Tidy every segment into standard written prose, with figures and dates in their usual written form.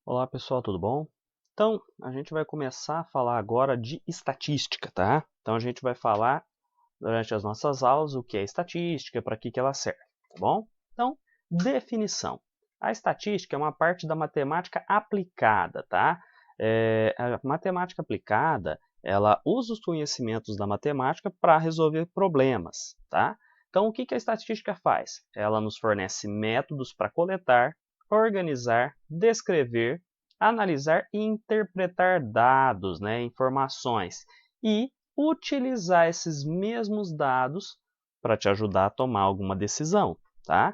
Olá pessoal, tudo bom? Então, a gente vai começar a falar agora de estatística, tá? Então, a gente vai falar durante as nossas aulas o que é estatística, para que ela serve, tá bom? Então, definição. A estatística é uma parte da matemática aplicada, tá? A matemática aplicada, ela usa os conhecimentos da matemática para resolver problemas, tá? Então, o que a estatística faz? Ela nos fornece métodos para coletar, organizar, descrever, analisar e interpretar dados, né, informações, e utilizar esses mesmos dados para te ajudar a tomar alguma decisão, tá?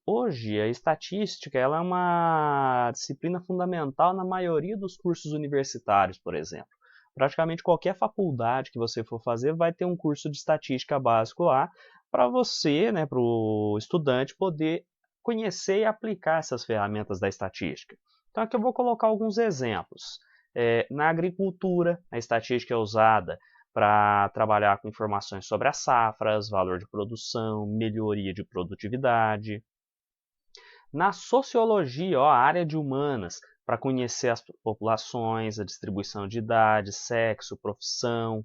Hoje, a estatística ela é uma disciplina fundamental na maioria dos cursos universitários, por exemplo. Praticamente qualquer faculdade que você for fazer vai ter um curso de estatística básico lá para você, né, para o estudante poder conhecer e aplicar essas ferramentas da estatística. Então aqui eu vou colocar alguns exemplos. Na agricultura, a estatística é usada para trabalhar com informações sobre as safras, valor de produção, melhoria de produtividade. Na sociologia, a área de humanas, para conhecer as populações, a distribuição de idade, sexo, profissão.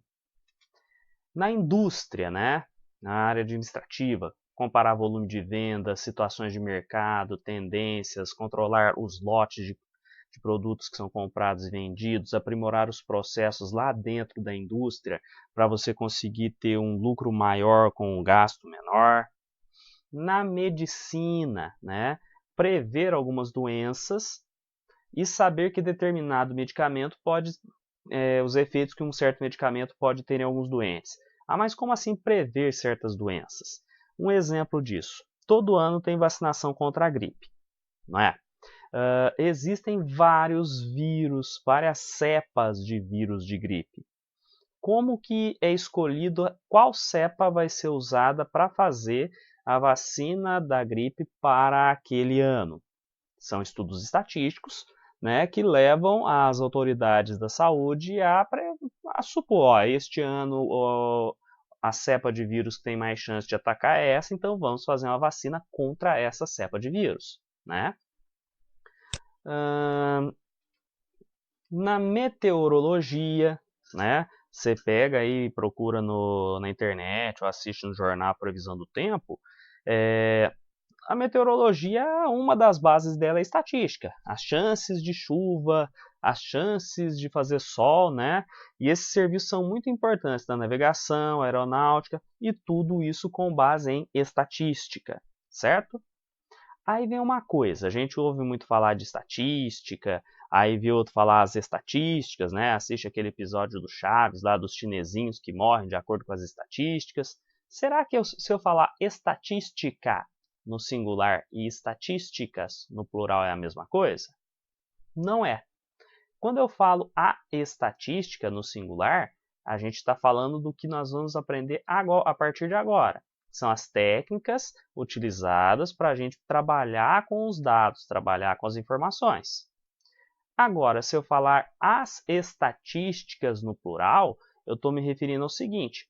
Na indústria, né? Na área administrativa, comparar volume de vendas, situações de mercado, tendências, controlar os lotes de produtos que são comprados e vendidos, aprimorar os processos lá dentro da indústria para você conseguir ter um lucro maior com um gasto menor. Na medicina, né? Prever algumas doenças e saber que determinado medicamento pode, os efeitos que um certo medicamento pode ter em alguns doentes. Mas como assim prever certas doenças? Um exemplo disso, todo ano tem vacinação contra a gripe, não é? Existem vários vírus, várias cepas de vírus de gripe. Como que é escolhido qual cepa vai ser usada para fazer a vacina da gripe para aquele ano? São estudos estatísticos, né, que levam as autoridades da saúde a supor, este ano a cepa de vírus que tem mais chance de atacar é essa, então vamos fazer uma vacina contra essa cepa de vírus, né? Na meteorologia, né? Você pega aí e procura na internet ou assiste no jornal a previsão do tempo. A meteorologia, uma das bases dela é estatística. As chances de chuva, as chances de fazer sol, né? E esses serviços são muito importantes na navegação, aeronáutica e tudo isso com base em estatística, certo? Aí vem uma coisa, a gente ouve muito falar de estatística, aí vê outro falar as estatísticas, né? Assiste aquele episódio do Chaves, lá dos chinesinhos que morrem de acordo com as estatísticas. Será que se eu falar estatística no singular e estatísticas no plural é a mesma coisa? Não é. Quando eu falo a estatística no singular, a gente está falando do que nós vamos aprender agora, a partir de agora. São as técnicas utilizadas para a gente trabalhar com os dados, trabalhar com as informações. Agora, se eu falar as estatísticas no plural, eu estou me referindo ao seguinte: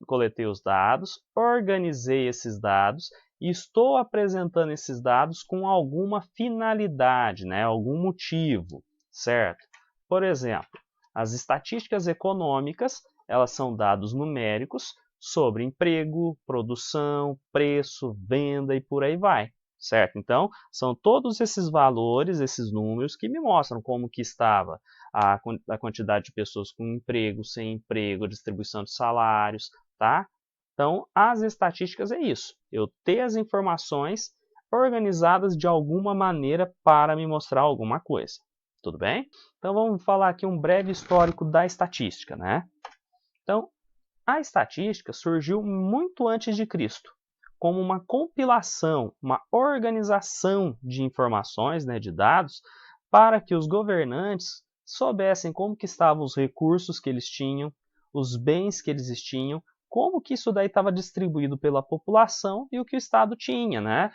coletei os dados, organizei esses dados e estou apresentando esses dados com alguma finalidade, né? Algum motivo, certo? Por exemplo, as estatísticas econômicas, elas são dados numéricos sobre emprego, produção, preço, venda e por aí vai, certo? Então, são todos esses valores, esses números que me mostram como que estava a quantidade de pessoas com emprego, sem emprego, distribuição de salários, tá? Então, as estatísticas é isso, eu ter as informações organizadas de alguma maneira para me mostrar alguma coisa, tudo bem? Então, vamos falar aqui um breve histórico da estatística, né? Então, a estatística surgiu muito antes de Cristo, como uma compilação, uma organização de informações, né, de dados, para que os governantes soubessem como que estavam os recursos que eles tinham, os bens que eles tinham, como que isso daí estava distribuído pela população e o que o Estado tinha, né?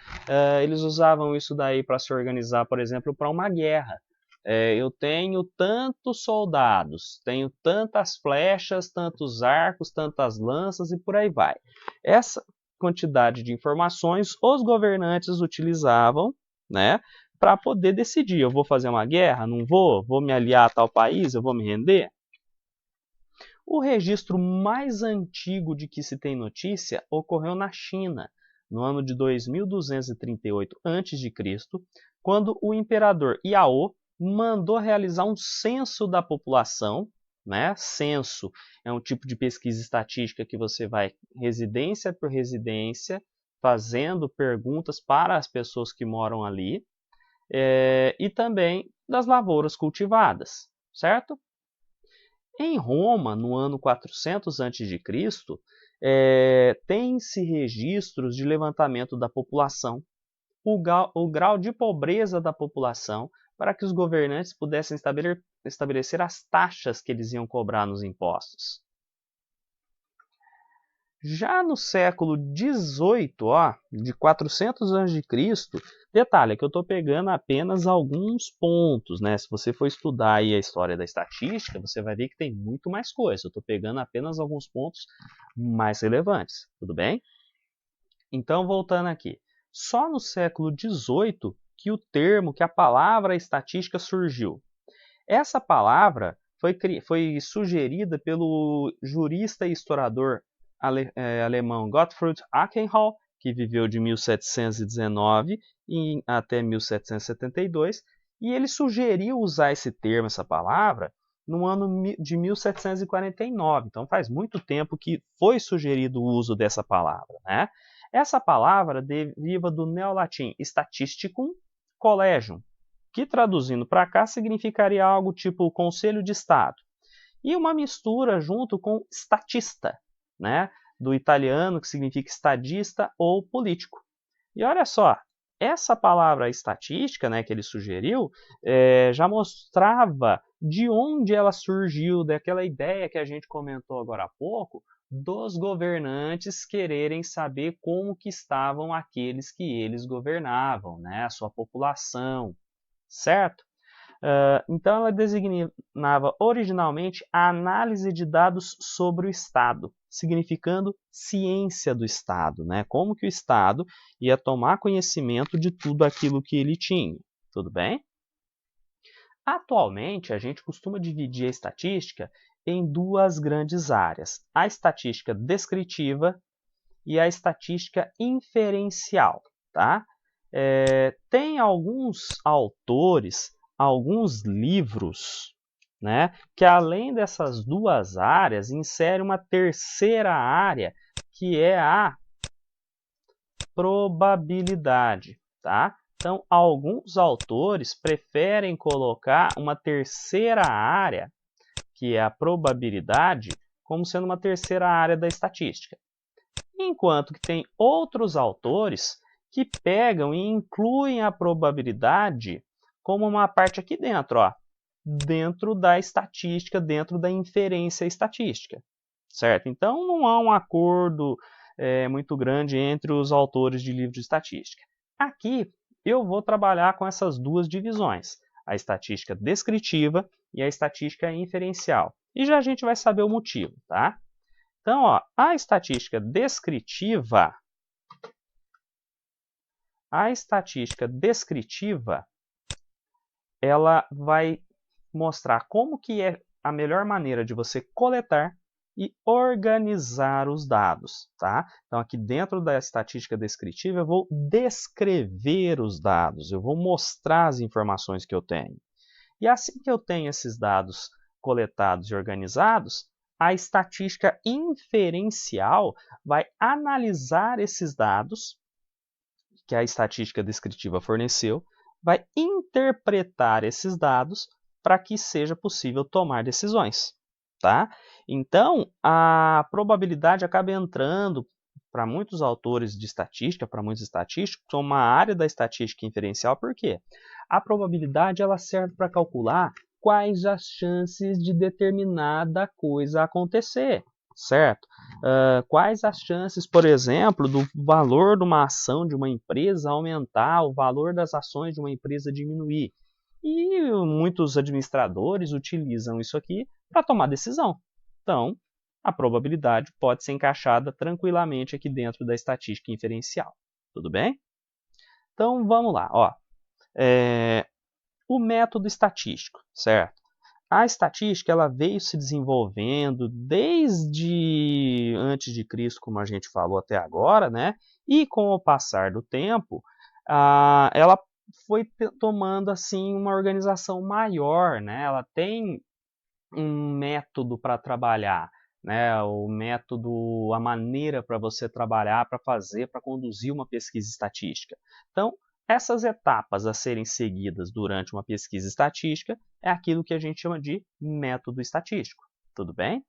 Eles usavam isso daí para se organizar, por exemplo, para uma guerra. Eu tenho tantos soldados, tenho tantas flechas, tantos arcos, tantas lanças e por aí vai. Essa quantidade de informações os governantes utilizavam, né, para poder decidir, eu vou fazer uma guerra, não vou, vou me aliar a tal país, eu vou me render. O registro mais antigo de que se tem notícia ocorreu na China, no ano de 2238 a.C., quando o imperador Yao mandou realizar um censo da população, né? Censo é um tipo de pesquisa estatística que você vai residência por residência, fazendo perguntas para as pessoas que moram ali, e também das lavouras cultivadas, certo? Em Roma, no ano 400 a.C., tem-se registros de levantamento da população, o grau de pobreza da população, para que os governantes pudessem estabelecer as taxas que eles iam cobrar nos impostos. Já no século XVIII, de 400 a.C., detalhe, que eu estou pegando apenas alguns pontos, né? Se você for estudar aí a história da estatística, você vai ver que tem muito mais coisa. Eu estou pegando apenas alguns pontos mais relevantes, tudo bem? Então, voltando aqui. Só no século XVIII que a palavra estatística surgiu. Essa palavra foi sugerida pelo jurista e historiador alemão Gottfried Achenhall, que viveu de 1719 até 1772, e ele sugeriu usar esse termo, essa palavra, no ano de 1749. Então faz muito tempo que foi sugerido o uso dessa palavra, né? Essa palavra deriva do neolatim statisticum collegium, que traduzindo para cá significaria algo tipo Conselho de Estado. E uma mistura junto com statista, né? Do italiano, que significa estadista ou político. E olha só, essa palavra estatística, né, que ele sugeriu, já mostrava de onde ela surgiu, daquela ideia que a gente comentou agora há pouco, dos governantes quererem saber como que estavam aqueles que eles governavam, né, a sua população, certo? Então, ela designava originalmente a análise de dados sobre o Estado, significando ciência do Estado, né? Como que o Estado ia tomar conhecimento de tudo aquilo que ele tinha, tudo bem? Atualmente, a gente costuma dividir a estatística em duas grandes áreas, a estatística descritiva e a estatística inferencial, tá? Tem alguns autores, alguns livros, né, que além dessas duas áreas, insere uma terceira área, que é a probabilidade, tá? Então, alguns autores preferem colocar uma terceira área, que é a probabilidade, como sendo uma terceira área da estatística. Enquanto que tem outros autores que pegam e incluem a probabilidade como uma parte aqui dentro, dentro da estatística, dentro da inferência estatística, certo? Então, não há um acordo muito grande entre os autores de livros de estatística. Aqui, eu vou trabalhar com essas duas divisões, a estatística descritiva e a estatística inferencial. E já a gente vai saber o motivo, tá? Então, a estatística descritiva, ela vai mostrar como que é a melhor maneira de você coletar e organizar os dados, tá? Então, aqui dentro da estatística descritiva, eu vou descrever os dados, eu vou mostrar as informações que eu tenho. E assim que eu tenho esses dados coletados e organizados, a estatística inferencial vai analisar esses dados que a estatística descritiva forneceu, vai interpretar esses dados para que seja possível tomar decisões, tá? Então, a probabilidade acaba entrando para muitos autores de estatística, para muitos estatísticos, como uma área da estatística inferencial. Por quê? A probabilidade ela serve para calcular quais as chances de determinada coisa acontecer, certo? Quais as chances, por exemplo, do valor de uma ação de uma empresa aumentar, o valor das ações de uma empresa diminuir. E muitos administradores utilizam isso aqui para tomar decisão. Então, a probabilidade pode ser encaixada tranquilamente aqui dentro da estatística inferencial. Tudo bem? Então, vamos lá. O método estatístico, certo? A estatística ela veio se desenvolvendo desde antes de Cristo, como a gente falou até agora, né? E com o passar do tempo, ela foi tomando assim uma organização maior, né? Ela tem um método para trabalhar, né? O método, a maneira para você trabalhar, para fazer, para conduzir uma pesquisa estatística. Então, essas etapas a serem seguidas durante uma pesquisa estatística é aquilo que a gente chama de método estatístico. Tudo bem?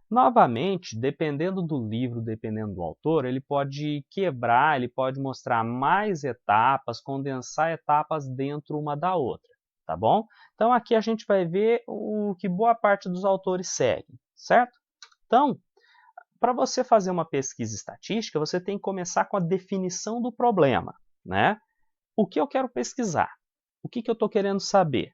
Novamente, dependendo do livro, dependendo do autor, ele pode quebrar, ele pode mostrar mais etapas, condensar etapas dentro uma da outra, tá bom? Então aqui a gente vai ver o que boa parte dos autores seguem, certo? Então, para você fazer uma pesquisa estatística, você tem que começar com a definição do problema, né? O que eu quero pesquisar? O que eu estou querendo saber?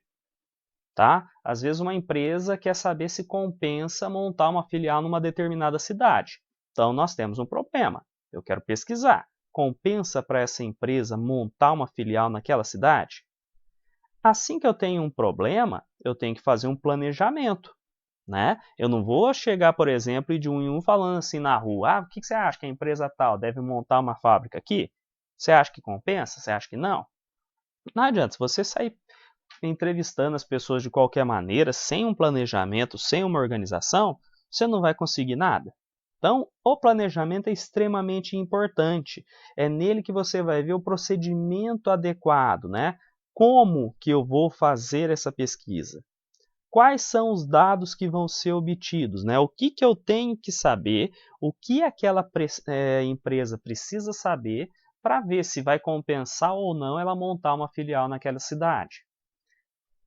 Tá? Às vezes uma empresa quer saber se compensa montar uma filial numa determinada cidade. Então nós temos um problema. Eu quero pesquisar. Compensa para essa empresa montar uma filial naquela cidade? Assim que eu tenho um problema, eu tenho que fazer um planejamento. Né? Eu não vou chegar, por exemplo, e de um em um falando assim na rua, o que você acha que a empresa tal deve montar uma fábrica aqui? Você acha que compensa? Você acha que não? Não adianta, se você sair entrevistando as pessoas de qualquer maneira, sem um planejamento, sem uma organização, você não vai conseguir nada. Então, o planejamento é extremamente importante. É nele que você vai ver o procedimento adequado, né? Como que eu vou fazer essa pesquisa? Quais são os dados que vão ser obtidos, né? O que eu tenho que saber, o que aquela empresa precisa saber para ver se vai compensar ou não ela montar uma filial naquela cidade.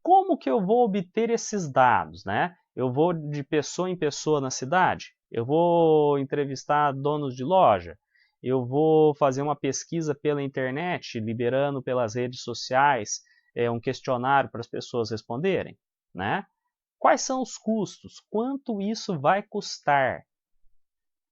Como que eu vou obter esses dados, né? Eu vou de pessoa em pessoa na cidade? Eu vou entrevistar donos de loja? Eu vou fazer uma pesquisa pela internet, liberando pelas redes sociais um questionário para as pessoas responderem, né? Quais são os custos? Quanto isso vai custar?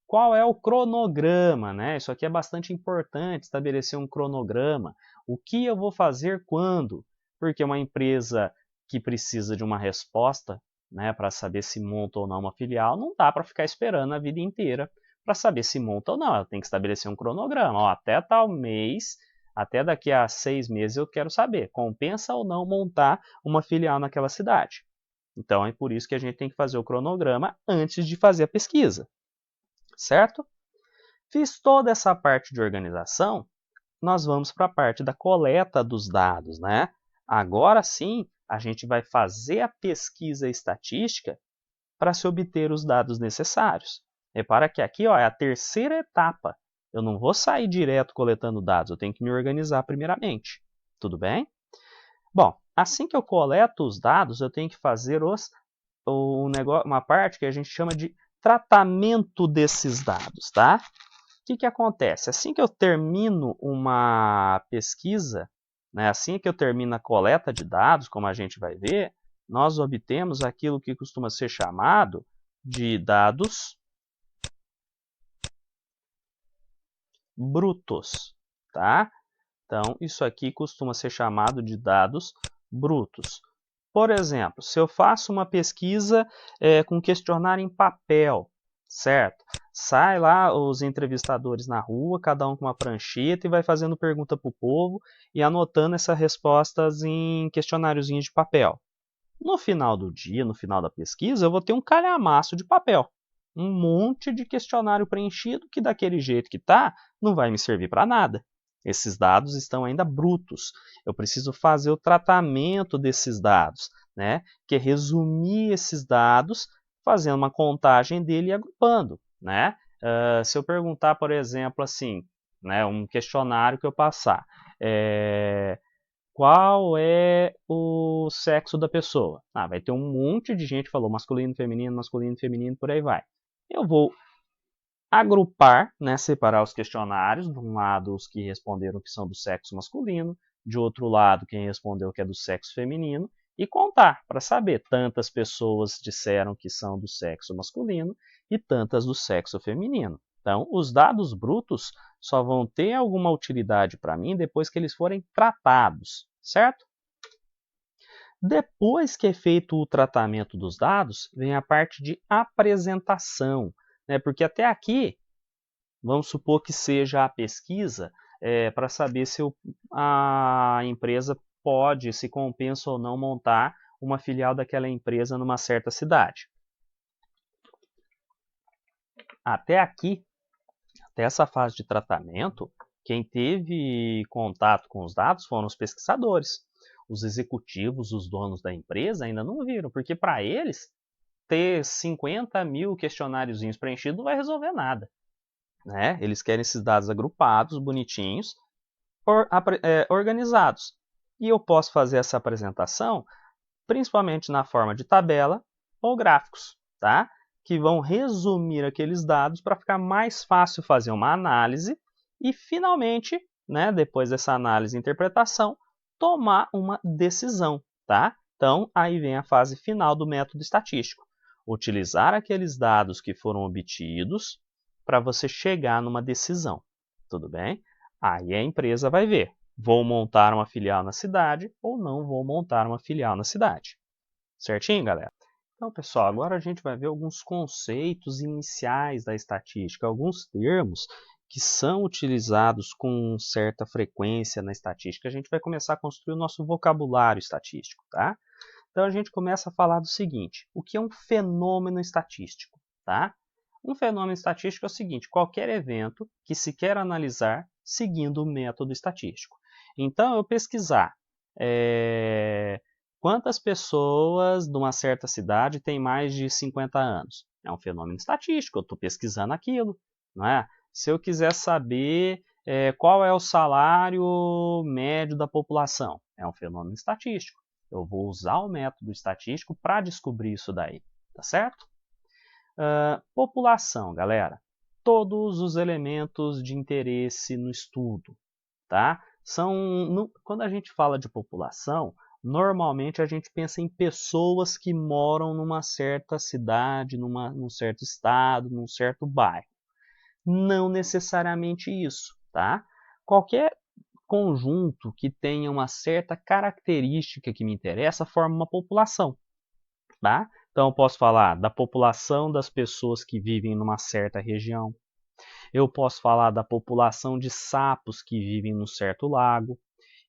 Qual é o cronograma, né? Isso aqui é bastante importante, estabelecer um cronograma. O que eu vou fazer quando? Porque uma empresa que precisa de uma resposta, né, para saber se monta ou não uma filial, não dá para ficar esperando a vida inteira para saber se monta ou não. Ela tem que estabelecer um cronograma. Ó, até tal mês, até daqui a 6 meses eu quero saber, compensa ou não montar uma filial naquela cidade. Então é por isso que a gente tem que fazer o cronograma antes de fazer a pesquisa. Certo? Fiz toda essa parte de organização, nós vamos para a parte da coleta dos dados, né? Agora sim, a gente vai fazer a pesquisa estatística para se obter os dados necessários. Repara que aqui ó, é a terceira etapa. Eu não vou sair direto coletando dados, eu tenho que me organizar primeiramente. Tudo bem? Bom, assim que eu coleto os dados, eu tenho que fazer uma parte que a gente chama de tratamento desses dados, tá? O que acontece? Assim que eu termino uma pesquisa, né, assim que eu termino a coleta de dados, como a gente vai ver, nós obtemos aquilo que costuma ser chamado de dados brutos, tá? Então, isso aqui costuma ser chamado de dados brutos. Por exemplo, se eu faço uma pesquisa com questionário em papel, certo? Sai lá os entrevistadores na rua, cada um com uma prancheta e vai fazendo pergunta para o povo e anotando essas respostas em questionáriozinhos de papel. No final do dia, no final da pesquisa, eu vou ter um calhamaço de papel. Um monte de questionário preenchido que daquele jeito que está, não vai me servir para nada. Esses dados estão ainda brutos. Eu preciso fazer o tratamento desses dados, né? Que é resumir esses dados, fazendo uma contagem dele e agrupando, né? Se eu perguntar, por exemplo, assim, né, um questionário que eu passar, qual é o sexo da pessoa? Vai ter um monte de gente que falou masculino, feminino, por aí vai. Eu vou agrupar, né, separar os questionários, de um lado os que responderam que são do sexo masculino, de outro lado quem respondeu que é do sexo feminino, e contar para saber tantas pessoas disseram que são do sexo masculino e tantas do sexo feminino. Então, os dados brutos só vão ter alguma utilidade para mim depois que eles forem tratados, certo? Depois que é feito o tratamento dos dados, vem a parte de apresentação, né? Porque até aqui, vamos supor que seja a pesquisa para saber se a empresa pode, se compensa ou não montar uma filial daquela empresa numa certa cidade. Até aqui, até essa fase de tratamento, quem teve contato com os dados foram os pesquisadores. Os executivos, os donos da empresa ainda não viram, porque para eles ter 50 mil questionáriozinhos preenchidos não vai resolver nada, né? Eles querem esses dados agrupados, bonitinhos, organizados. E eu posso fazer essa apresentação principalmente na forma de tabela ou gráficos, tá? Que vão resumir aqueles dados para ficar mais fácil fazer uma análise e, finalmente, né, depois dessa análise e interpretação, tomar uma decisão, tá? Então, aí vem a fase final do método estatístico. Utilizar aqueles dados que foram obtidos para você chegar numa decisão, tudo bem? Aí a empresa vai ver, vou montar uma filial na cidade ou não vou montar uma filial na cidade. Certinho, galera? Então, pessoal, agora a gente vai ver alguns conceitos iniciais da estatística, alguns termos que são utilizados com certa frequência na estatística. A gente vai começar a construir o nosso vocabulário estatístico, tá? Então, a gente começa a falar do seguinte, o que é um fenômeno estatístico, tá? Um fenômeno estatístico é o seguinte, qualquer evento que se quer analisar seguindo o método estatístico. Então, eu pesquisar quantas pessoas de uma certa cidade têm mais de 50 anos? É um fenômeno estatístico, eu estou pesquisando aquilo, não é? Se eu quiser saber qual é o salário médio da população, é um fenômeno estatístico. Eu vou usar o método estatístico para descobrir isso daí, tá certo? População, galera. Todos os elementos de interesse no estudo, tá? Quando a gente fala de população, normalmente a gente pensa em pessoas que moram numa certa cidade, num certo estado, num certo bairro. Não necessariamente isso, tá? Qualquer conjunto que tenha uma certa característica que me interessa forma uma população, tá? Então eu posso falar da população das pessoas que vivem numa certa região. Eu posso falar da população de sapos que vivem num certo lago.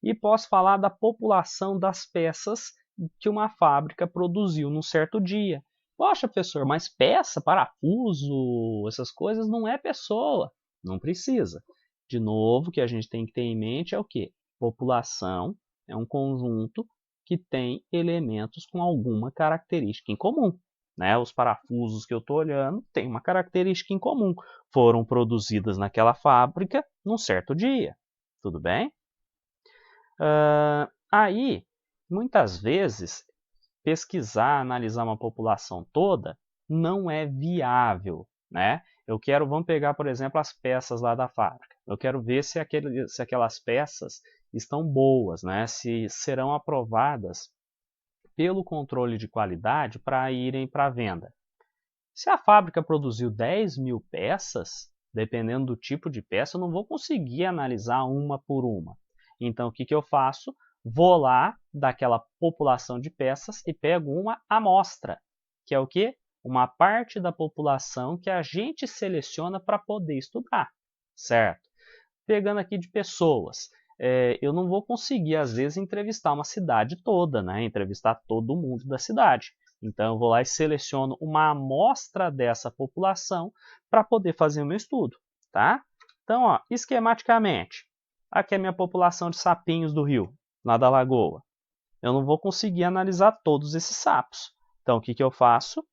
E posso falar da população das peças que uma fábrica produziu num certo dia. Poxa, professor, mas peça, parafuso, essas coisas não é pessoa. Não precisa. De novo, o que a gente tem que ter em mente é o quê? População é um conjunto que tem elementos com alguma característica em comum. Né? Os parafusos que eu estou olhando têm uma característica em comum. Foram produzidas naquela fábrica num certo dia. Tudo bem? Aí, muitas vezes, pesquisar, analisar uma população toda não é viável, né? Vamos pegar, por exemplo, as peças lá da fábrica. Eu quero ver se aquelas peças estão boas, né? Se serão aprovadas pelo controle de qualidade para irem para venda. Se a fábrica produziu 10 mil peças, dependendo do tipo de peça, eu não vou conseguir analisar uma por uma. Então, o que eu faço? Vou lá daquela população de peças e pego uma amostra, que é o quê? Uma parte da população que a gente seleciona para poder estudar, certo? Pegando aqui de pessoas, eu não vou conseguir, às vezes, entrevistar uma cidade toda, né? Entrevistar todo mundo da cidade. Então, eu vou lá e seleciono uma amostra dessa população para poder fazer o meu estudo, tá? Então, ó, esquematicamente, aqui é a minha população de sapinhos do rio, lá da lagoa. Eu não vou conseguir analisar todos esses sapos. Então, o que eu faço?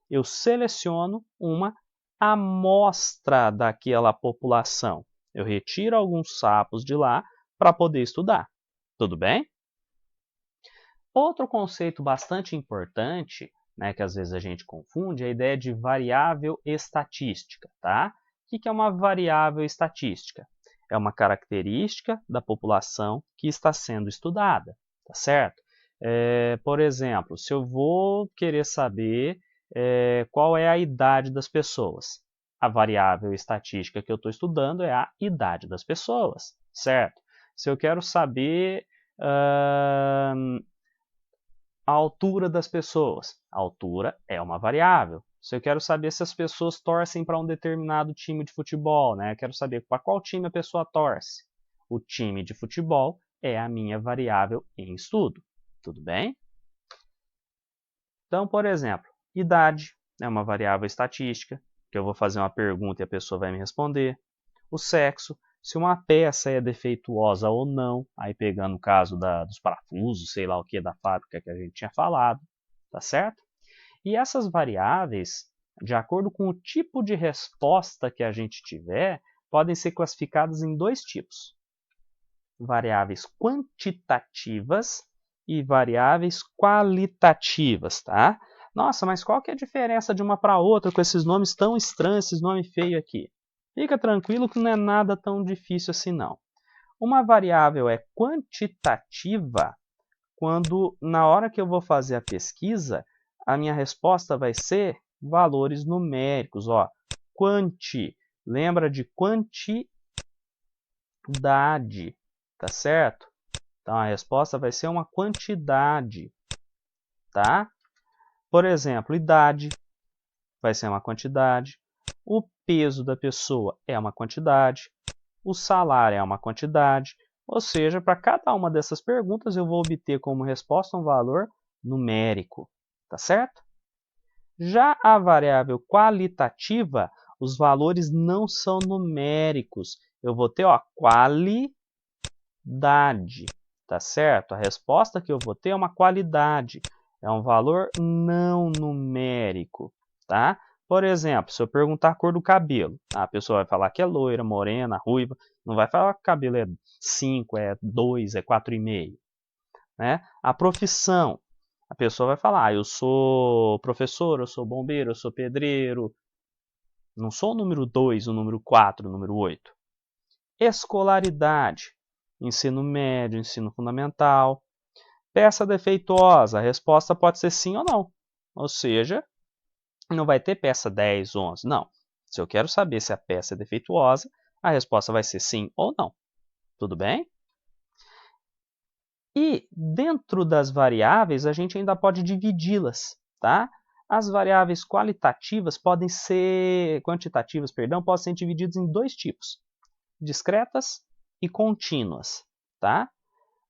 Eu seleciono uma amostra daquela população. Eu retiro alguns sapos de lá para poder estudar. Tudo bem? Outro conceito bastante importante, né, que às vezes a gente confunde, é a ideia de variável estatística. Tá? O que é uma variável estatística? É uma característica da população que está sendo estudada, tá certo? Por exemplo, se eu vou querer saber qual é a idade das pessoas, a variável estatística que eu estou estudando é a idade das pessoas, certo? Se eu quero saber A altura das pessoas. A altura é uma variável. Se eu quero saber se as pessoas torcem para um determinado time de futebol, né? Eu quero saber para qual time a pessoa torce. O time de futebol é a minha variável em estudo. Tudo bem? Então, por exemplo, idade é uma variável estatística, que eu vou fazer uma pergunta e a pessoa vai me responder. O sexo, se uma peça é defeituosa ou não, aí pegando o caso dos parafusos, sei lá o que, da fábrica que a gente tinha falado, tá certo? E essas variáveis, de acordo com o tipo de resposta que a gente tiver, podem ser classificadas em dois tipos: variáveis quantitativas e variáveis qualitativas, tá? Nossa, mas qual que é a diferença de uma para outra com esses nomes tão estranhos, esses nomes feios aqui? Fica tranquilo que não é nada tão difícil assim não. Uma variável é quantitativa quando, na hora que eu vou fazer a pesquisa, a minha resposta vai ser valores numéricos. Ó. Quanti, lembra de quantidade, tá certo? Então, a resposta vai ser uma quantidade, tá? Por exemplo, idade vai ser uma quantidade, o peso da pessoa é uma quantidade, o salário é uma quantidade, ou seja, para cada uma dessas perguntas eu vou obter como resposta um valor numérico, tá certo? Já a variável qualitativa, os valores não são numéricos. Eu vou ter, ó, qualidade, tá certo? A resposta que eu vou ter é uma qualidade, é um valor não numérico, tá? Por exemplo, se eu perguntar a cor do cabelo, a pessoa vai falar que é loira, morena, ruiva, não vai falar que o cabelo é 5, é 2, é 4,5. Né? A profissão, a pessoa vai falar, eu sou professor, eu sou bombeiro, eu sou pedreiro, não sou o número 2, o número 4, o número 8. Escolaridade, ensino médio, ensino fundamental. Peça defeituosa, a resposta pode ser sim ou não. Ou seja, não vai ter peça 10, 11, não. Se eu quero saber se a peça é defeituosa, a resposta vai ser sim ou não. Tudo bem? E dentro das variáveis, a gente ainda pode dividi-las, tá? As variáveis quantitativas podem ser divididas em dois tipos: discretas e contínuas, tá?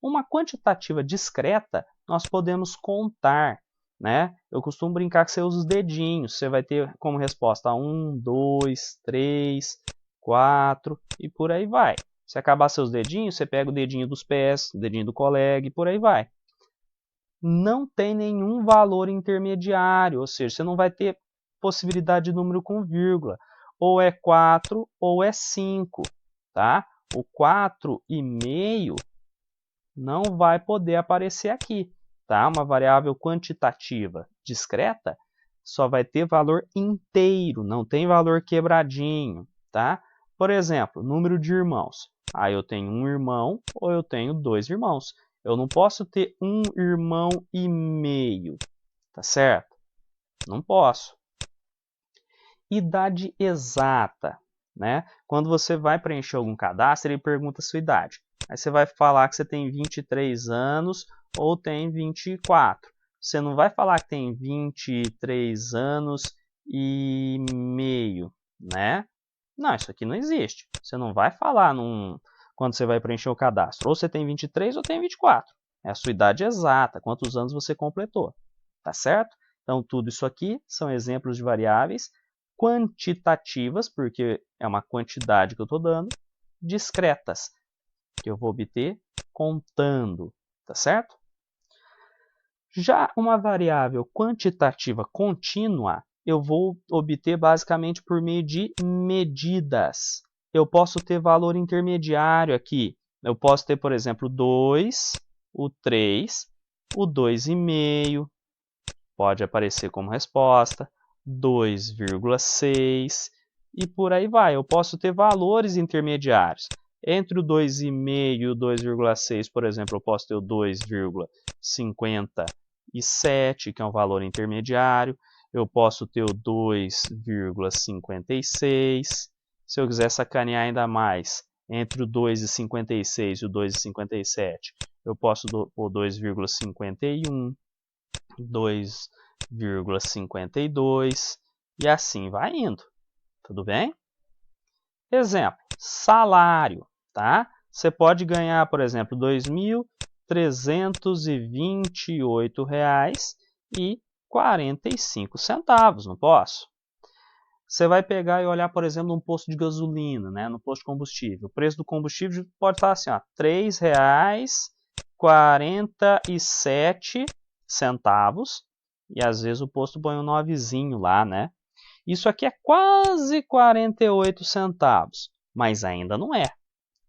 Uma quantitativa discreta, nós podemos contar, né? Eu costumo brincar que você usa os dedinhos. Você vai ter como resposta 1, 2, 3, 4 e por aí vai. Se acabar seus dedinhos, você pega o dedinho dos pés, o dedinho do colega e por aí vai. Não tem nenhum valor intermediário, ou seja, você não vai ter possibilidade de número com vírgula. Ou é 4 ou é 5, tá? O 4,5 não vai poder aparecer aqui, tá? Uma variável quantitativa discreta só vai ter valor inteiro, não tem valor quebradinho, tá? Por exemplo, número de irmãos. Ah, eu tenho um irmão ou eu tenho 2 irmãos. Eu não posso ter 1 irmão e meio, tá certo? Não posso. Idade exata, né? Quando você vai preencher algum cadastro, ele pergunta a sua idade. Aí você vai falar que você tem 23 anos ou tem 24. Você não vai falar que tem 23 anos e meio, né? Não, isso aqui não existe. Você não vai falar quando você vai preencher o cadastro. Ou você tem 23 ou tem 24. É a sua idade exata, quantos anos você completou. Tá certo? Então, tudo isso aqui são exemplos de variáveis quantitativas, porque é uma quantidade que eu estou dando, discretas, que eu vou obter contando, tá certo? Já uma variável quantitativa contínua, eu vou obter basicamente por meio de medidas. Eu posso ter valor intermediário aqui. Eu posso ter, por exemplo, 2, o 3, o 2,5, pode aparecer como resposta, 2,6 e por aí vai. Eu posso ter valores intermediários. Entre o 2,5 e o 2,6, por exemplo, eu posso ter o 2,57, que é um valor intermediário. Eu posso ter o 2,56. Se eu quiser sacanear ainda mais, entre o 2,56 e o 2,57, eu posso pôr 2,51, 2,52 e assim vai indo. Tudo bem? Exemplo, salário, tá? Você pode ganhar, por exemplo, R$ 2.328,45, não posso? Você vai pegar e olhar, por exemplo, um posto de gasolina, né, no posto de combustível. O preço do combustível pode estar assim, ó, R$ 3,47, e às vezes o posto põe um novezinho lá, né? Isso aqui é quase 48 centavos, mas ainda não é.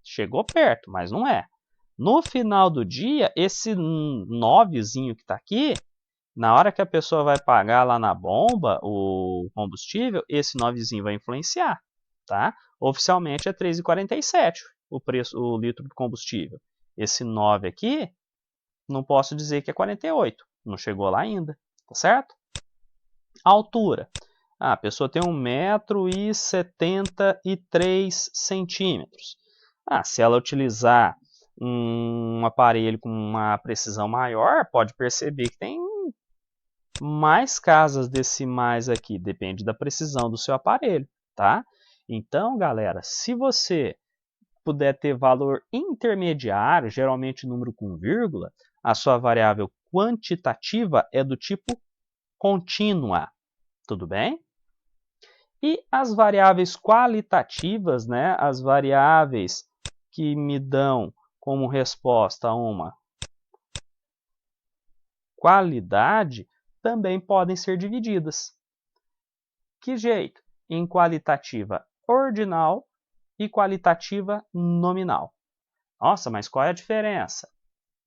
Chegou perto, mas não é. No final do dia, esse novezinho que está aqui, na hora que a pessoa vai pagar lá na bomba o combustível, esse novezinho vai influenciar, tá? Oficialmente é 3,47 o preço, o litro do combustível. Esse 9 aqui, não posso dizer que é 48, não chegou lá ainda, tá certo? Altura. A pessoa tem 1,73 m. Se ela utilizar um aparelho com uma precisão maior, pode perceber que tem mais casas decimais aqui, depende da precisão do seu aparelho, tá? Então, galera, se você puder ter valor intermediário, geralmente número com vírgula, a sua variável quantitativa é do tipo contínua, tudo bem? E as variáveis qualitativas, né, as variáveis que me dão como resposta uma qualidade, também podem ser divididas. Que jeito? Em qualitativa ordinal e qualitativa nominal. Nossa, mas qual é a diferença?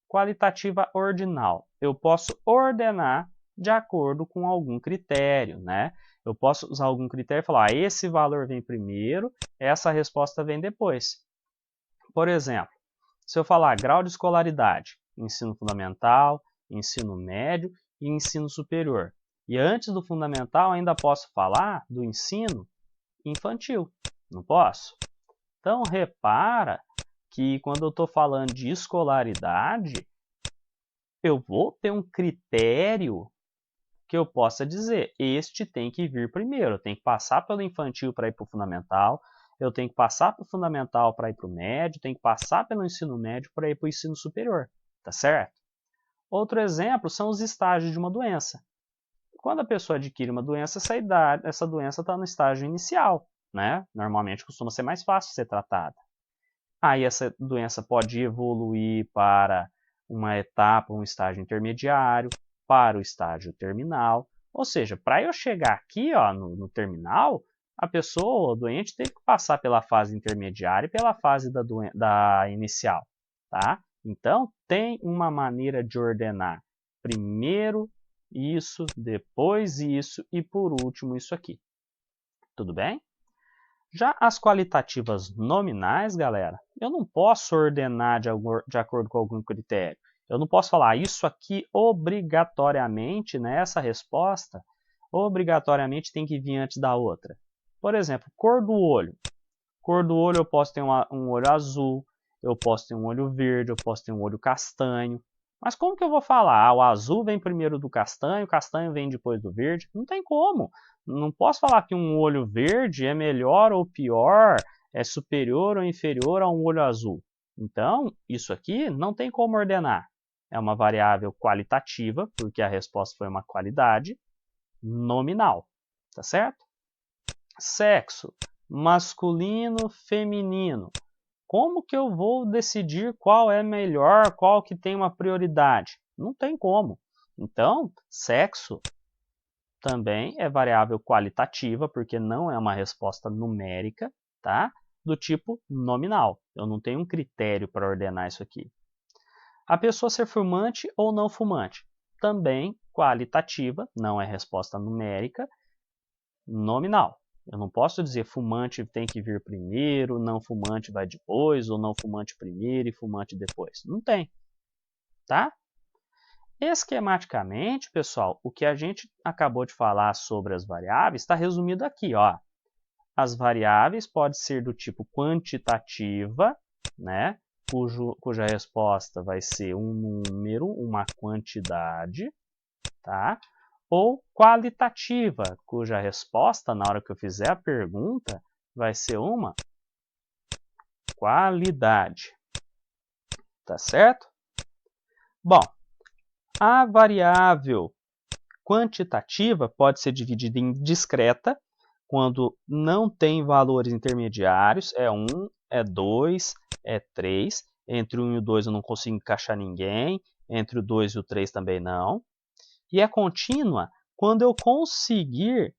Qualitativa ordinal, eu posso ordenar de acordo com algum critério, né? Eu posso usar algum critério e falar, esse valor vem primeiro, essa resposta vem depois. Por exemplo, se eu falar grau de escolaridade, ensino fundamental, ensino médio e ensino superior. E antes do fundamental ainda posso falar do ensino infantil, não posso? Então repara que quando eu estou falando de escolaridade, eu vou ter um critério que eu possa dizer, este tem que vir primeiro, eu tenho que passar pelo infantil para ir para o fundamental, eu tenho que passar pelo fundamental para ir para o médio, tenho que passar pelo ensino médio para ir para o ensino superior, tá certo? Outro exemplo são os estágios de uma doença. Quando a pessoa adquire uma doença, essa doença está no estágio inicial, né? Normalmente costuma ser mais fácil de ser tratada. Aí essa doença pode evoluir para uma etapa, um estágio intermediário, para o estágio terminal. Ou seja, para eu chegar aqui ó, no terminal, a pessoa, o doente, teve que passar pela fase intermediária e pela fase da inicial. Tá? Então, tem uma maneira de ordenar primeiro isso, depois isso e por último isso aqui. Tudo bem? Já as qualitativas nominais, galera, eu não posso ordenar de acordo com algum critério. Eu não posso falar isso aqui obrigatoriamente, né, essa resposta, obrigatoriamente tem que vir antes da outra. Por exemplo, cor do olho. Cor do olho eu posso ter um olho azul, eu posso ter um olho verde, eu posso ter um olho castanho. Mas como que eu vou falar? O azul vem primeiro do castanho, o castanho vem depois do verde? Não tem como. Não posso falar que um olho verde é melhor ou pior, é superior ou inferior a um olho azul. Então, isso aqui não tem como ordenar. É uma variável qualitativa, porque a resposta foi uma qualidade, nominal. Tá certo? Sexo, masculino, feminino. Como que eu vou decidir qual é melhor, qual que tem uma prioridade? Não tem como. Então, sexo também é variável qualitativa, porque não é uma resposta numérica, tá? Do tipo nominal. Eu não tenho um critério para ordenar isso aqui. A pessoa ser fumante ou não fumante, também qualitativa, não é resposta numérica, nominal. Eu não posso dizer fumante tem que vir primeiro, não fumante vai depois, ou não fumante primeiro e fumante depois. Não tem, tá? Esquematicamente, pessoal, o que a gente acabou de falar sobre as variáveis está resumido aqui, ó. As variáveis podem ser do tipo quantitativa, né? cuja resposta vai ser um número, uma quantidade, tá? Ou qualitativa, cuja resposta, na hora que eu fizer a pergunta, vai ser uma qualidade. Tá certo? Bom, a variável quantitativa pode ser dividida em discreta, quando não tem valores intermediários, é 1, é 2, é 3. Entre o 1 e o 2 eu não consigo encaixar ninguém, entre o 2 e o 3 também não. E é contínua quando eu conseguir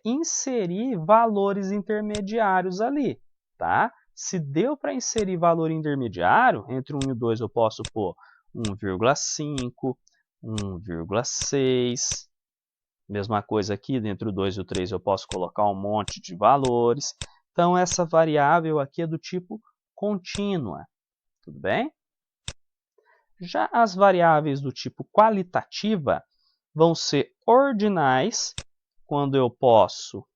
inserir valores intermediários ali, tá? Se deu para inserir valor intermediário, entre 1 e o 2 eu posso pôr 1,5, 1,6. Mesma coisa aqui, entre o 2 e o 3 eu posso colocar um monte de valores. Então, essa variável aqui é do tipo contínua, tudo bem? Já as variáveis do tipo qualitativa vão ser ordinais, quando eu posso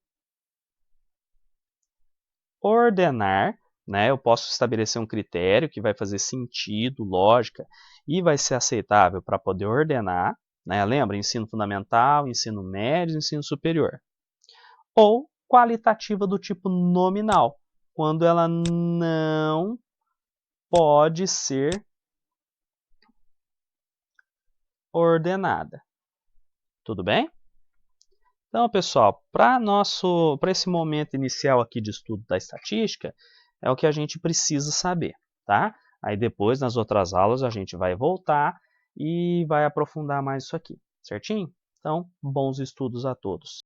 ordenar, né? Eu posso estabelecer um critério que vai fazer sentido, lógica, e vai ser aceitável para poder ordenar. Né? Lembra? Ensino fundamental, ensino médio, ensino superior. Ou qualitativa do tipo nominal, quando ela não pode ser ordenada. Tudo bem? Então, pessoal, para esse momento inicial aqui de estudo da estatística, é o que a gente precisa saber, tá? Aí depois, nas outras aulas, a gente vai voltar e vai aprofundar mais isso aqui, certinho? Então, bons estudos a todos.